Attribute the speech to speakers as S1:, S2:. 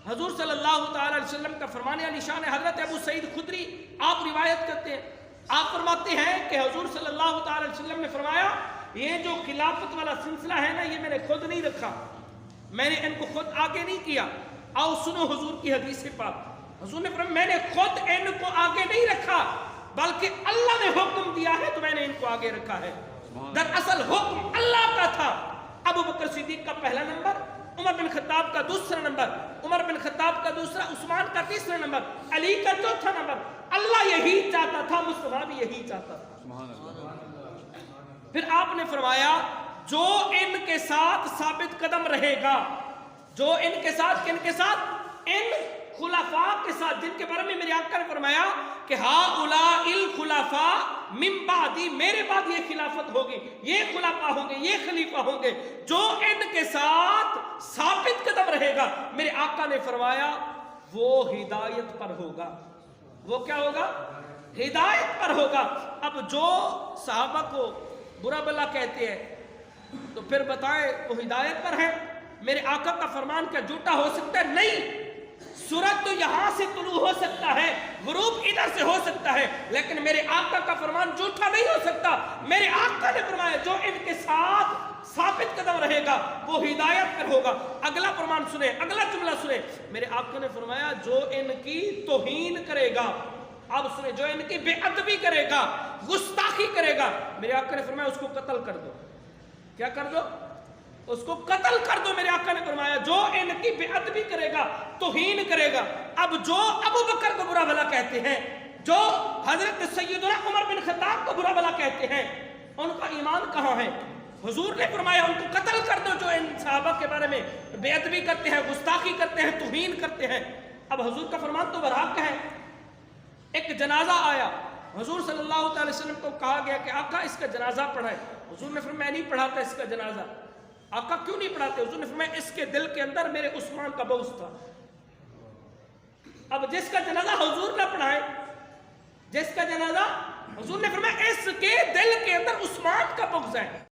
S1: حضور صلی اللہ تعالی علیہ وسلم کا فرمان علی شان حضرت ابو سعید خدری آپ روایت کرتے ہیں، آپ فرماتے ہیں کہ حضور صلی اللہ تعالی علیہ وسلم نے فرمایا یہ جو خلافت والا سلسلہ ہے نا، یہ میں نے خود نہیں رکھا، میں نے ان کو خود آگے نہیں کیا۔ آؤ سنو حضور کی حدیث پاک، حضور نے فرمایا میں نے خود ان کو آگے نہیں رکھا بلکہ اللہ نے حکم دیا ہے تو میں نے ان کو آگے رکھا ہے۔ دراصل حکم اللہ کا تھا۔ ابو بکر صدیق کا پہلا نمبر، عمر بن خطاب کا دوسرا نمبر، عمر بن خطاب کا دوسرا، عثمان کا تیسرا نمبر، علی کا چوتھا نمبر۔ اللہ یہی چاہتا تھا، مصطفیٰ بھی یہی چاہتا تھا۔ پھر آپ نے فرمایا جو ان کے ساتھ ثابت قدم رہے گا، جو ان کے ساتھ، کن کے ساتھ؟ ان خلفاء کے ساتھ، جن کے بارے میں میرے آقا نے فرمایا کہ ہؤلاء الخلفاء من بعدی، میرے بعد یہ خلافت ہوگی، یہ خلفاء ہوں گے، یہ خلیفہ ہوں گے، جو ان کے ساتھ ثابت قدم رہے گا، میرے آقا نے فرمایا وہ ہدایت پر ہوگا۔ وہ کیا ہوگا؟ ہدایت پر ہوگا۔ اب جو صحابہ کو برا بلا کہتے ہیں تو پھر بتائیں وہ ہدایت پر ہے؟ میرے آقا کا فرمان کیا جھوٹا ہو سکتا ہے؟ نہیں۔ سورج تو یہاں سے طلوع ہو سکتا ہے، غروب ادھر سے ہو سکتا ہے، لیکن میرے آقا کا فرمان جھوٹا نہیں ہو سکتا۔ میرے آقا نے فرمایا جو ان کے ساتھ ثابت قدم رہے گا وہ ہدایت پر ہوگا۔ اگلا فرمان سنیں، اگلا جملہ سنیں، میرے آقا نے فرمایا جو ان کی توہین کرے گا، اب سنیں، جو ان کی بے ادبی کرے گا، گستاخی کرے گا، میرے آقا نے فرمایا اس کو قتل کر دو۔ کیا کر دو؟ اس کو قتل کر دو۔ میرے آقا نے فرمایا جو ان کی بے ادبی کرے گا، توہین کرے گا۔ اب جو ابو بکر کو برا بھلا کہتے ہیں، جو حضرت سیدنا عمر بن خطاب کو برا بھلا کہتے ہیں، ان کا ایمان کہاں ہے؟ حضور نے فرمایا ان کو قتل کر دو جو ان صحابہ کے بارے میں بے ادبی کرتے ہیں، گستاخی کرتے ہیں، توہین کرتے ہیں۔ اب حضور کا فرمان تو برحق ہے۔ ایک جنازہ آیا، حضور صلی اللہ علیہ وسلم کو کہا گیا کہ آقا اس کا جنازہ پڑھائے۔ حضور نے فرمایا میں نہیں پڑھاتا اس کا جنازہ۔ آقا کیوں نہیں پڑھاتے؟ حضور نے فرمایا اس کے دل کے اندر میرے عثمان کا بغض تھا۔ اب جس کا جنازہ حضور نہ پڑھائے، جس کا جنازہ حضور نے فرمایا اس کے دل کے اندر عثمان کا بغض ہے۔